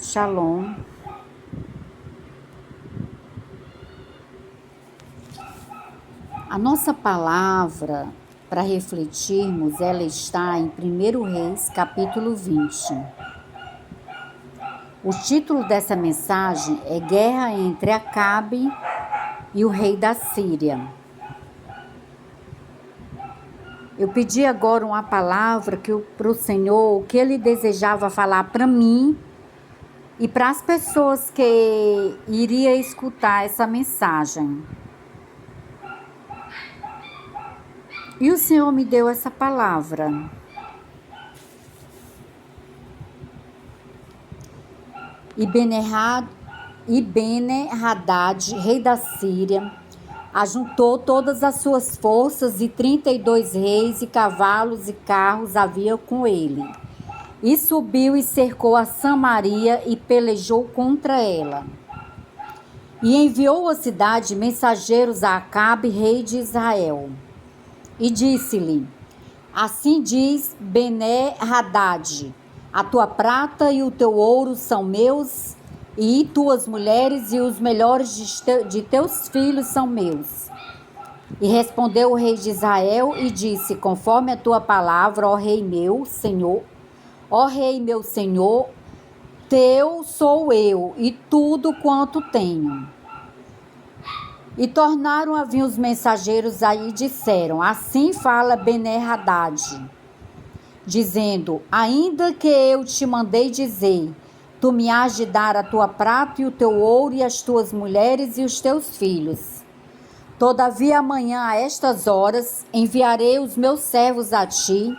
Shalom. A nossa palavra para refletirmos, ela está em 1 Reis, capítulo 20. O título dessa mensagem é Guerra entre Acabe e o rei da Síria. Eu pedi agora uma palavra para o Senhor, o que Ele desejava falar para mim e para as pessoas que iriam escutar essa mensagem. E o Senhor me deu essa palavra. E Ben-Hadad, rei da Síria, ajuntou todas as suas forças, e 32 reis e cavalos e carros havia com ele. E subiu e cercou a Samaria e pelejou contra ela. E enviou à cidade mensageiros a Acabe, rei de Israel. E disse-lhe: assim diz Ben-Hadad: a tua prata e o teu ouro são meus, e tuas mulheres e os melhores de teus filhos são meus. E respondeu o rei de Israel e disse: conforme a tua palavra, ó rei meu senhor, teu sou eu e tudo quanto tenho. E tornaram a vir os mensageiros aí e disseram: assim fala Ben-Hadad, dizendo: ainda que eu te mandei dizer, tu me hás de dar a tua prata e o teu ouro e as tuas mulheres e os teus filhos. Todavia amanhã a estas horas enviarei os meus servos a ti,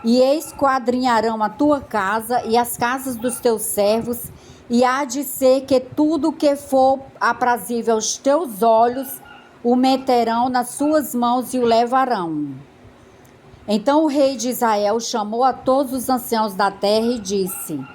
e esquadrinharão a tua casa e as casas dos teus servos, e há de ser que tudo que for aprazível aos teus olhos o meterão nas suas mãos e o levarão. Então o rei de Israel chamou a todos os anciãos da terra e disse: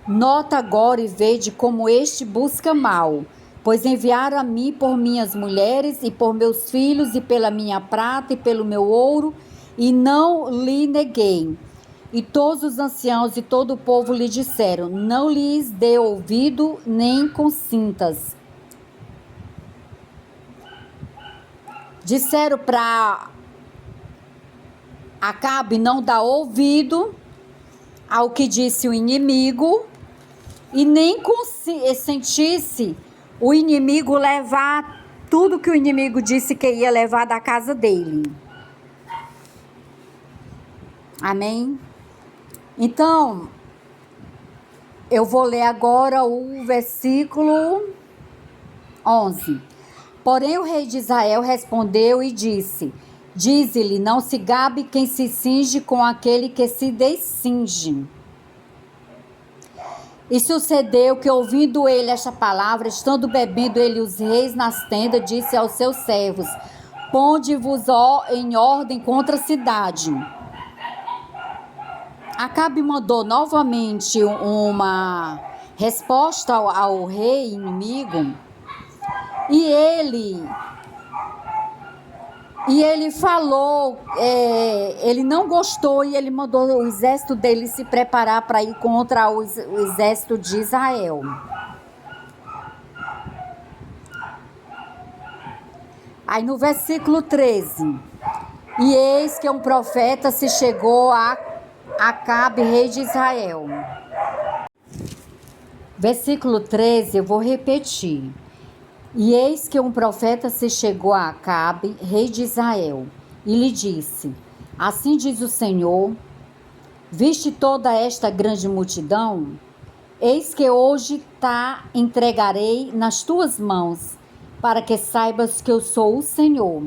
nota agora e vede como este busca mal, pois enviaram a mim por minhas mulheres e por meus filhos e pela minha prata e pelo meu ouro, e não lhe neguei. E todos os anciãos e todo o povo lhe disseram: não lhes dê ouvido, nem consintas. Disseram para Acabe não dar ouvido ao que disse o inimigo, e nem sentisse o inimigo levar tudo que o inimigo disse que ia levar da casa dele. Amém? Então, eu vou ler agora o versículo 11. Porém o rei de Israel respondeu e disse: dize-lhe, não se gabe quem se cinge com aquele que se descinge. E sucedeu que, ouvindo ele esta palavra, estando bebendo ele os reis nas tendas, disse aos seus servos: ponde-vos em ordem contra a cidade. Acabe mandou novamente uma resposta ao rei inimigo, e ele falou, ele não gostou, e ele mandou o exército dele se preparar para ir contra o exército de Israel. Aí no versículo 13, e eis que um profeta se chegou a Acabe, rei de Israel. Versículo 13, eu vou repetir. E eis que um profeta se chegou a Acabe, rei de Israel, e lhe disse: assim diz o Senhor, viste toda esta grande multidão? Eis que hoje entregarei nas tuas mãos, para que saibas que eu sou o Senhor.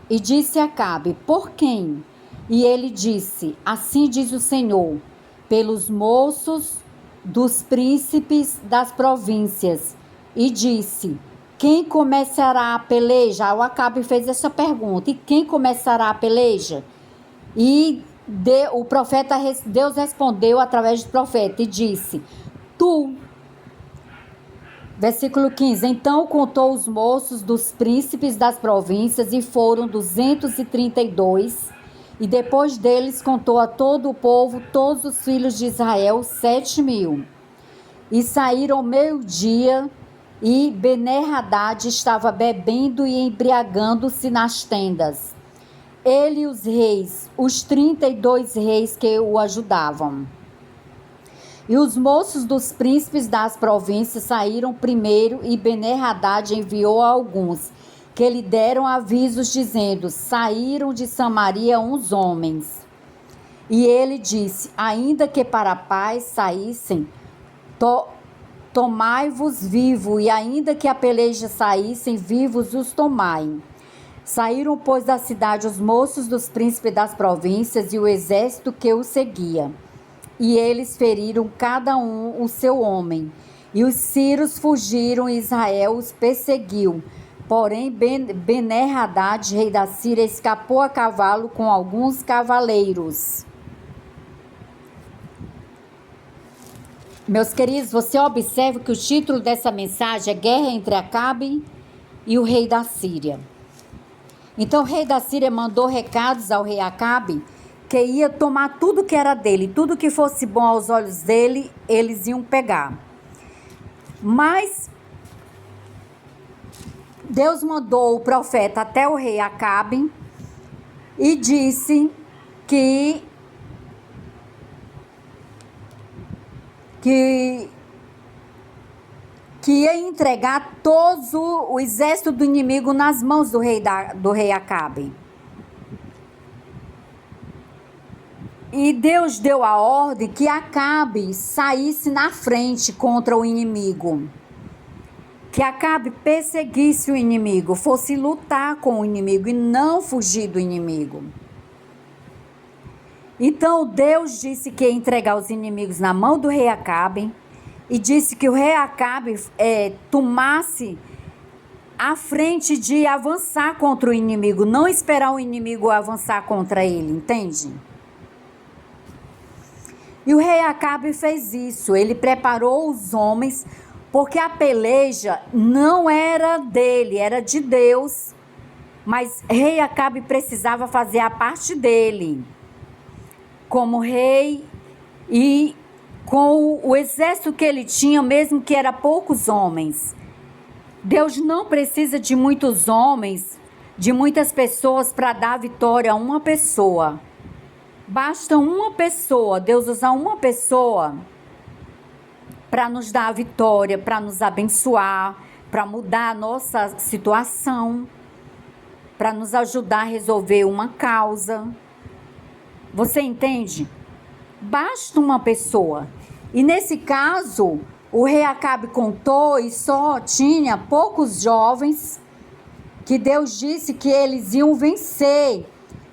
E disse Acabe: por quem? E ele disse: assim diz o Senhor, pelos moços dos príncipes das províncias. E disse: quem começará a peleja? O Acabe fez essa pergunta: e quem começará a peleja? E Deus respondeu através do profeta e disse: tu. Versículo 15, então contou os moços dos príncipes das províncias, e foram 232, e depois deles contou a todo o povo, todos os filhos de Israel, 7.000. E saíram ao meio-dia, e Ben-Hadad estava bebendo e embriagando-se nas tendas. Ele e os reis, os 32 reis que o ajudavam. E os moços dos príncipes das províncias saíram primeiro, e Ben-Hadad enviou a alguns, que lhe deram avisos, dizendo: saíram de Samaria uns homens. E ele disse: ainda que para a paz saíssem, tomai-vos vivo, e ainda que a peleja saíssem, vivos os tomai. Saíram, pois, da cidade os moços dos príncipes das províncias e o exército que o seguia. E eles feriram cada um o seu homem. E os sírios fugiram, e Israel os perseguiu. Porém, Ben-Hadad, rei da Síria, escapou a cavalo com alguns cavaleiros. Meus queridos, você observa que o título dessa mensagem é Guerra entre Acabe e o rei da Síria. Então, o rei da Síria mandou recados ao rei Acabe, que ia tomar tudo que era dele, tudo que fosse bom aos olhos dele, eles iam pegar. Mas Deus mandou o profeta até o rei Acabe e disse que ia entregar todo o exército do inimigo nas mãos do rei Acabe. E Deus deu a ordem que Acabe saísse na frente contra o inimigo. Que Acabe perseguisse o inimigo, fosse lutar com o inimigo e não fugir do inimigo. Então Deus disse que ia entregar os inimigos na mão do rei Acabe e disse que o rei Acabe tomasse a frente de avançar contra o inimigo, não esperar o inimigo avançar contra ele, entende? E o rei Acabe fez isso, ele preparou os homens, porque a peleja não era dele, era de Deus, mas rei Acabe precisava fazer a parte dele como rei e com o exército que ele tinha, mesmo que era poucos homens. Deus não precisa de muitos homens, de muitas pessoas para dar vitória a uma pessoa. Basta uma pessoa, Deus usar uma pessoa para nos dar a vitória, para nos abençoar, para mudar a nossa situação, para nos ajudar a resolver uma causa. Você entende? Basta uma pessoa. E nesse caso, o rei Acabe contou e só tinha poucos jovens, que Deus disse que eles iam vencer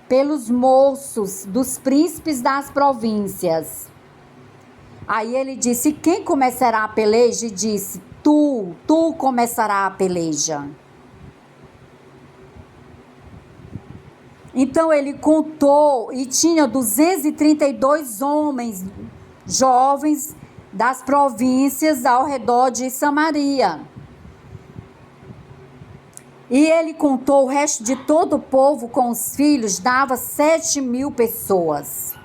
pelos moços dos príncipes das províncias. Aí ele disse: quem começará a peleja? E disse: tu começará a peleja. Então ele contou e tinha 232 homens jovens das províncias ao redor de Samaria. E ele contou o resto de todo o povo com os filhos, dava 7.000 pessoas.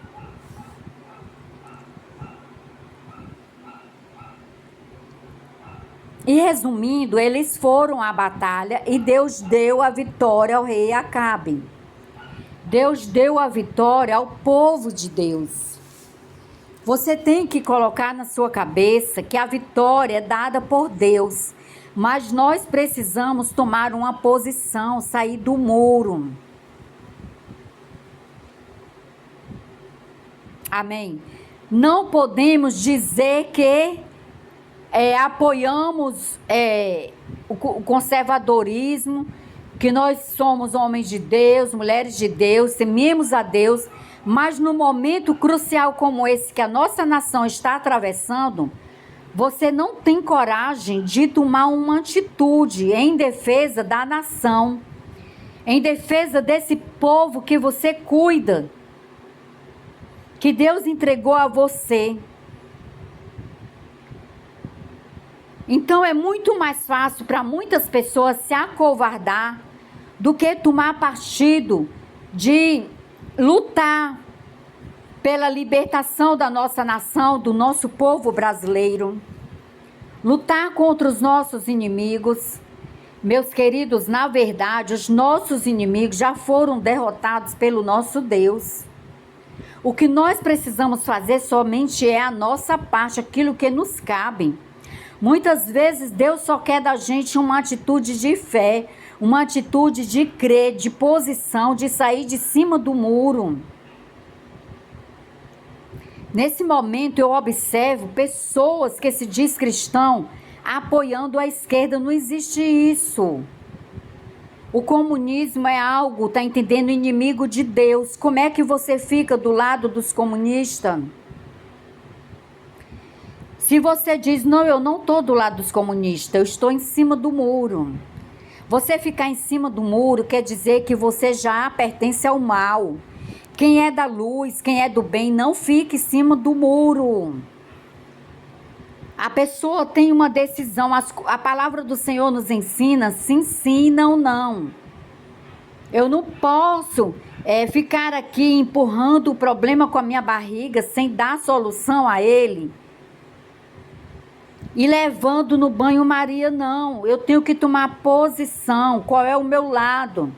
E resumindo, eles foram à batalha e Deus deu a vitória ao rei Acabe. Deus deu a vitória ao povo de Deus. Você tem que colocar na sua cabeça que a vitória é dada por Deus, mas nós precisamos tomar uma posição, sair do muro. Amém? Não podemos dizer que apoiamos o conservadorismo, que nós somos homens de Deus, mulheres de Deus, tememos a Deus, mas no momento crucial como esse que a nossa nação está atravessando, você não tem coragem de tomar uma atitude em defesa da nação, em defesa desse povo que você cuida, que Deus entregou a você. Então é muito mais fácil para muitas pessoas se acovardar do que tomar partido de lutar pela libertação da nossa nação, do nosso povo brasileiro. lutar contra os nossos inimigos. Meus queridos, na verdade, os nossos inimigos já foram derrotados pelo nosso Deus. O que nós precisamos fazer somente é a nossa parte, aquilo que nos cabe. Muitas vezes Deus só quer da gente uma atitude de fé, uma atitude de crer, de posição, de sair de cima do muro. Nesse momento eu observo pessoas que se diz cristão apoiando a esquerda. Não existe isso. O comunismo é algo, tá entendendo, inimigo de Deus. Como é que você fica do lado dos comunistas? Se você diz, não, eu não estou do lado dos comunistas, eu estou em cima do muro. Você ficar em cima do muro quer dizer que você já pertence ao mal. Quem é da luz, quem é do bem, não fique em cima do muro. A pessoa tem uma decisão. A palavra do Senhor nos ensina, sim, não, não. Eu não posso ficar aqui empurrando o problema com a minha barriga sem dar solução a ele. E levando no banho-maria, não. Eu tenho que tomar posição. Qual é o meu lado?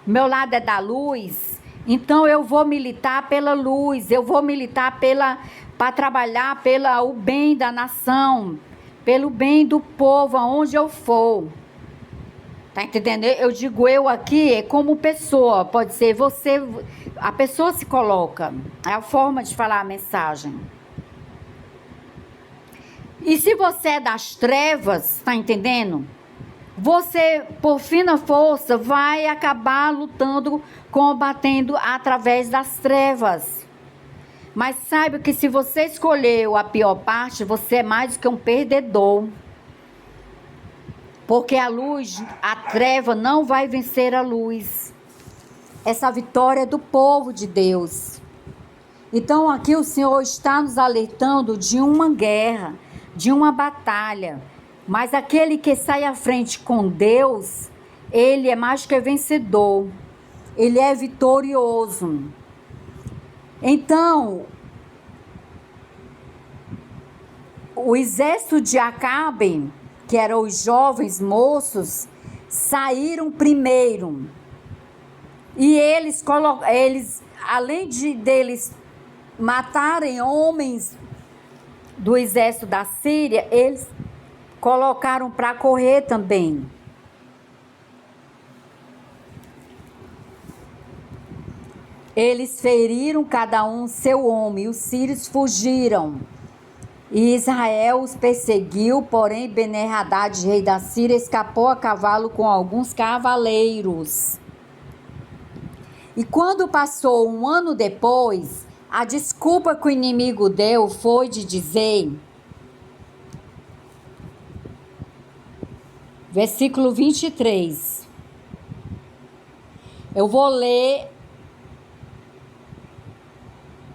O meu lado é da luz. Então eu vou militar pela luz. Eu vou militar para trabalhar pelo bem da nação, pelo bem do povo, aonde eu for. Tá entendendo? Eu digo eu aqui é como pessoa. Pode ser você. A pessoa se coloca. É a forma de falar a mensagem. E se você é das trevas, tá entendendo? Você, por fina força, vai acabar lutando, combatendo através das trevas. Mas saiba que se você escolheu a pior parte, você é mais do que um perdedor. Porque a luz, a treva não vai vencer a luz. Essa vitória é do povo de Deus. Então aqui o Senhor está nos alertando de uma guerra, de uma batalha, mas aquele que sai à frente com Deus, ele é mais que vencedor, ele é vitorioso. Então, o exército de Acabe, que eram os jovens moços, saíram primeiro, e eles além deles matarem homens do exército da Síria, eles colocaram para correr também. Eles feriram cada um seu homem, e os sírios fugiram. E Israel os perseguiu, porém Ben-Hadad, rei da Síria, escapou a cavalo com alguns cavaleiros. E quando passou um ano depois, a desculpa que o inimigo deu foi de dizer, versículo 23, eu vou ler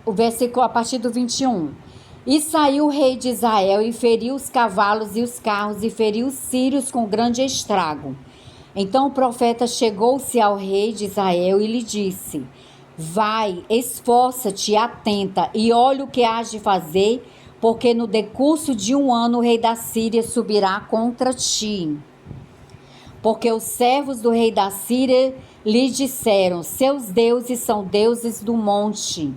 o versículo a partir do 21. E saiu o rei de Israel e feriu os cavalos e os carros e feriu os sírios com grande estrago. Então o profeta chegou-se ao rei de Israel e lhe disse, vai, esforça-te, atenta e olha o que hás de fazer, porque no decurso de um ano o rei da Síria subirá contra ti. Porque os servos do rei da Síria lhe disseram, seus deuses são deuses do monte.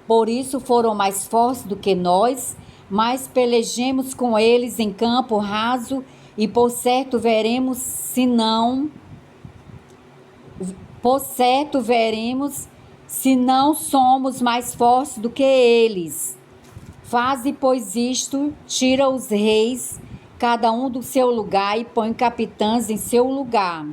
Por isso foram mais fortes do que nós, mas pelejemos com eles em campo raso, e por certo veremos se não somos mais fortes do que eles. Faze, pois, isto, tira os reis, cada um do seu lugar, e põe capitães em seu lugar.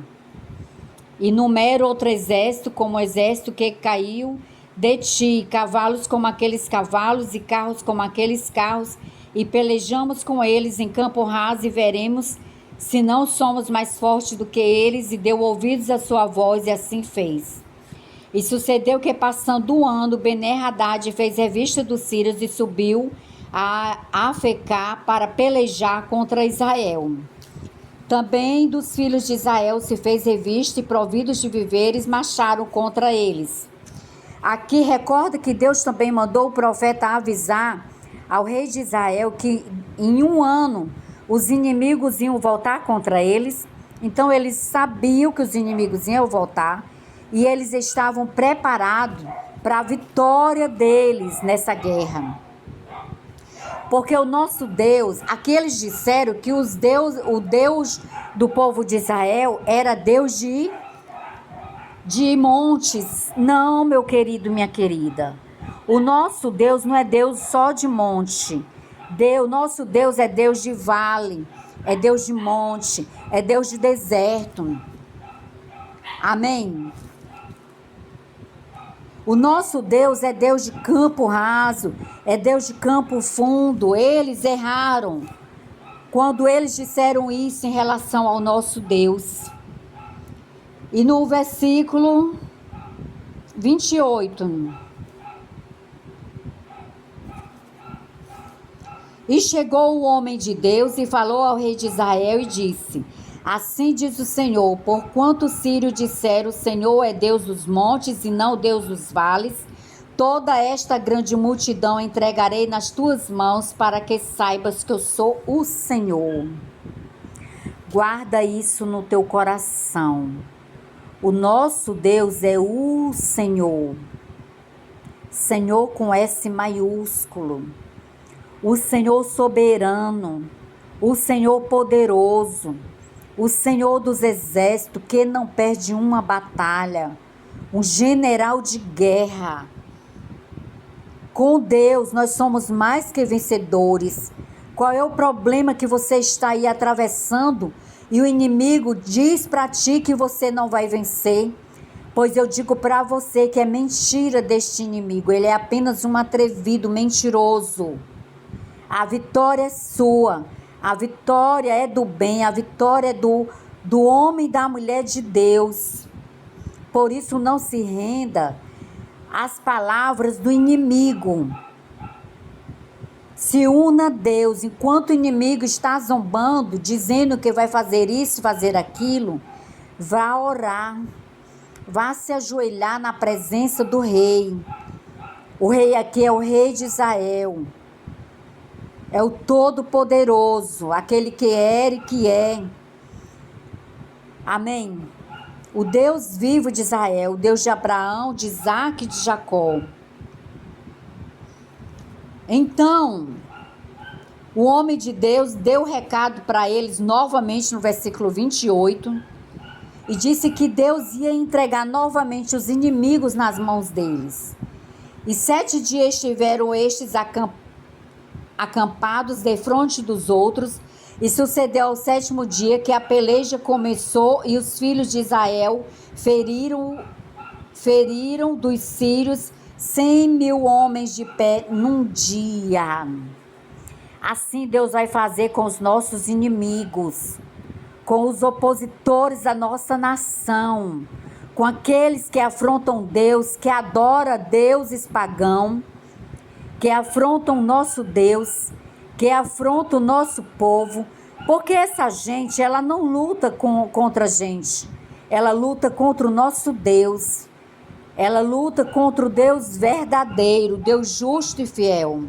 E numera outro exército, como o exército que caiu de ti, cavalos como aqueles cavalos, e carros como aqueles carros, e pelejamos com eles em campo raso, e veremos se não somos mais fortes do que eles. E deu ouvidos à sua voz, e assim fez. E sucedeu que, passando o ano, Ben-Hadad fez revista dos sírios e subiu a Afecá para pelejar contra Israel. Também dos filhos de Israel se fez revista, e providos de víveres marcharam contra eles. Aqui recorda que Deus também mandou o profeta avisar ao rei de Israel que em um ano os inimigos iam voltar contra eles. Então eles sabiam que os inimigos iam voltar e eles estavam preparados para a vitória deles nessa guerra. Porque o nosso Deus, aqui eles disseram que o Deus do povo de Israel era Deus de montes. Não, meu querido, minha querida. O nosso Deus não é Deus só de monte. Nosso Deus é Deus de vale, é Deus de monte, é Deus de deserto. Amém? O nosso Deus é Deus de campo raso, é Deus de campo fundo. Eles erraram quando eles disseram isso em relação ao nosso Deus. E no versículo 28. E chegou o homem de Deus e falou ao rei de Israel e disse: assim diz o Senhor, porquanto os sírios disseram, o Senhor é Deus dos montes e não Deus dos vales, toda esta grande multidão entregarei nas tuas mãos, para que saibas que eu sou o Senhor. Guarda isso no teu coração. O nosso Deus é o Senhor. Senhor com S maiúsculo. O Senhor soberano. O Senhor poderoso. O Senhor dos exércitos, que não perde uma batalha. Um general de guerra. Com Deus nós somos mais que vencedores. Qual é o problema que você está aí atravessando e o inimigo diz para ti que você não vai vencer? Pois eu digo para você que é mentira deste inimigo. Ele é apenas um atrevido, mentiroso. A vitória é sua. A vitória é do bem. A vitória é do homem e da mulher de Deus. Por isso não se renda às palavras do inimigo. Se una a Deus. Enquanto o inimigo está zombando, dizendo que vai fazer isso, fazer aquilo, vá orar. Vá se ajoelhar na presença do rei. O rei aqui é o rei de Israel. É o Todo-Poderoso, aquele que era e que é. Amém? O Deus vivo de Israel, o Deus de Abraão, de Isaac e de Jacó. Então, o homem de Deus deu recado para eles novamente no versículo 28 e disse que Deus ia entregar novamente os inimigos nas mãos deles. E 7 dias estiveram estes acampados defronte dos outros, e sucedeu ao 7º dia que a peleja começou, e os filhos de Israel feriram dos sírios 100.000 homens de pé num dia. Assim Deus vai fazer com os nossos inimigos, com os opositores da nossa nação, com aqueles que afrontam Deus, que adoram deuses pagãos, que afrontam o nosso Deus, que afrontam o nosso povo, porque essa gente, ela não luta contra a gente, ela luta contra o nosso Deus, ela luta contra o Deus verdadeiro, Deus justo e fiel.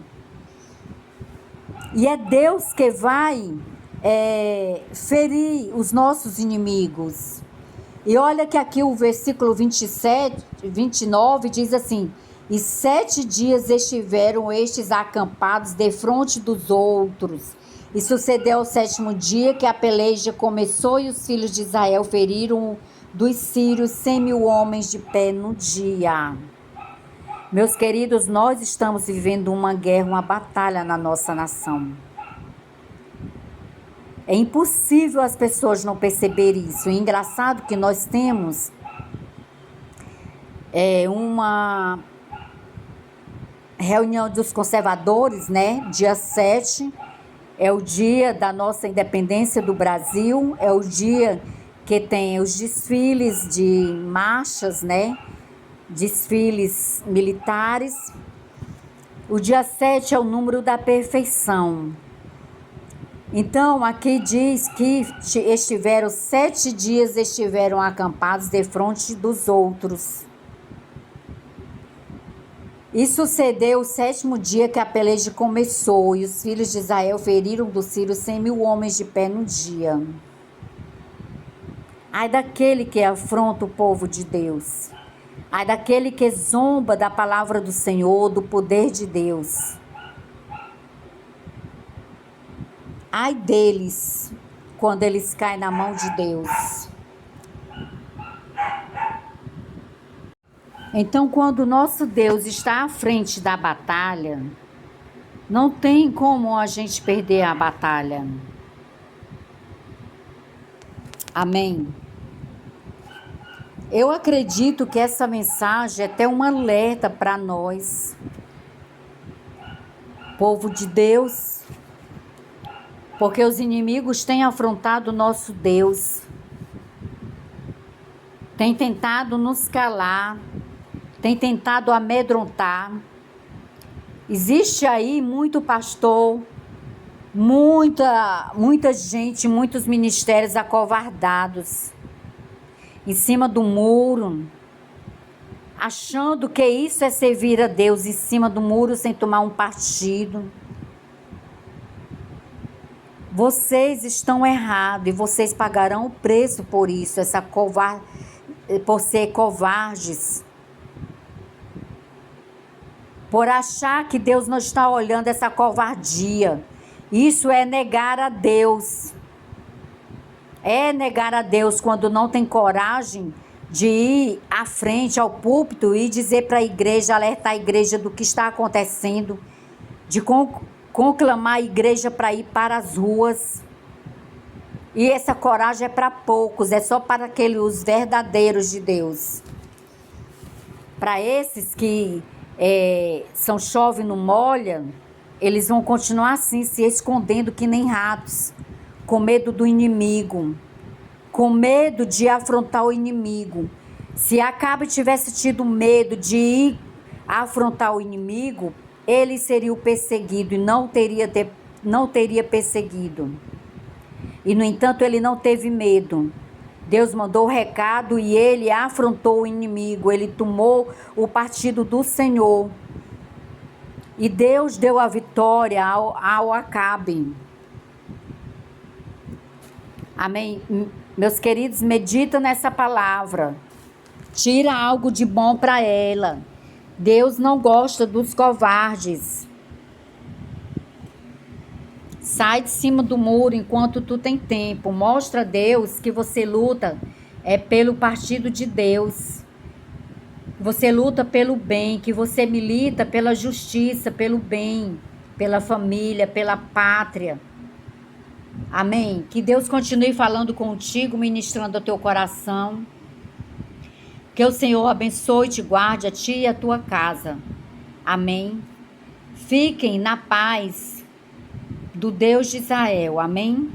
E é Deus que vai ferir os nossos inimigos. E olha que aqui o versículo 29 diz assim: e 7 dias estiveram estes acampados defronte dos outros. E sucedeu ao 7º dia que a peleja começou, e os filhos de Israel feriram dos sírios 100.000 homens de pé no dia. Meus queridos, nós estamos vivendo uma guerra, uma batalha na nossa nação. É impossível as pessoas não perceberem isso. É engraçado que nós temos uma reunião dos conservadores, né? Dia 7 é o dia da nossa independência do Brasil, é o dia que tem os desfiles de marchas, né? Desfiles militares. O dia 7 é o número da perfeição. Então, aqui diz que 7 dias estiveram acampados defronte dos outros. E sucedeu o 7º dia que a peleja começou, e os filhos de Israel feriram dos sírios 100.000 homens de pé no dia. Ai daquele que afronta o povo de Deus. Ai daquele que zomba da palavra do Senhor, do poder de Deus. Ai deles, quando eles caem na mão de Deus. Então, quando o nosso Deus está à frente da batalha, não tem como a gente perder a batalha. Amém? Eu acredito que essa mensagem é até um alerta para nós, povo de Deus, porque os inimigos têm afrontado o nosso Deus, têm tentado nos calar, têm tentado amedrontar. Existe aí muito pastor, muita gente, muitos ministérios acovardados em cima do muro, achando que isso é servir a Deus, em cima do muro sem tomar um partido. Vocês estão errados e vocês pagarão o preço por isso, por ser covardes, por achar que Deus não está olhando essa covardia. Isso é negar a Deus. É negar a Deus quando não tem coragem de ir à frente ao púlpito e dizer para a igreja, alertar a igreja do que está acontecendo, de conclamar a igreja para ir para as ruas. E essa coragem é para poucos, é só para os verdadeiros de Deus. Para esses que são chove não molha, eles vão continuar assim, se escondendo que nem ratos, com medo do inimigo, com medo de afrontar o inimigo. Se Acabe tivesse tido medo de ir afrontar o inimigo, ele seria o perseguido e não teria perseguido. E, no entanto, ele não teve medo. Deus mandou o recado e ele afrontou o inimigo. Ele tomou o partido do Senhor. E Deus deu a vitória ao Acabe. Amém? Meus queridos, medita nessa palavra. Tira algo de bom para ela. Deus não gosta dos covardes. Sai de cima do muro enquanto tu tem tempo. Mostra a Deus que você luta pelo partido de Deus. Você luta pelo bem, que você milita pela justiça, pelo bem, pela família, pela pátria. Amém? Que Deus continue falando contigo, ministrando ao teu coração. Que o Senhor abençoe e te guarde a ti e a tua casa. Amém? Fiquem na paz do Deus de Israel. Amém?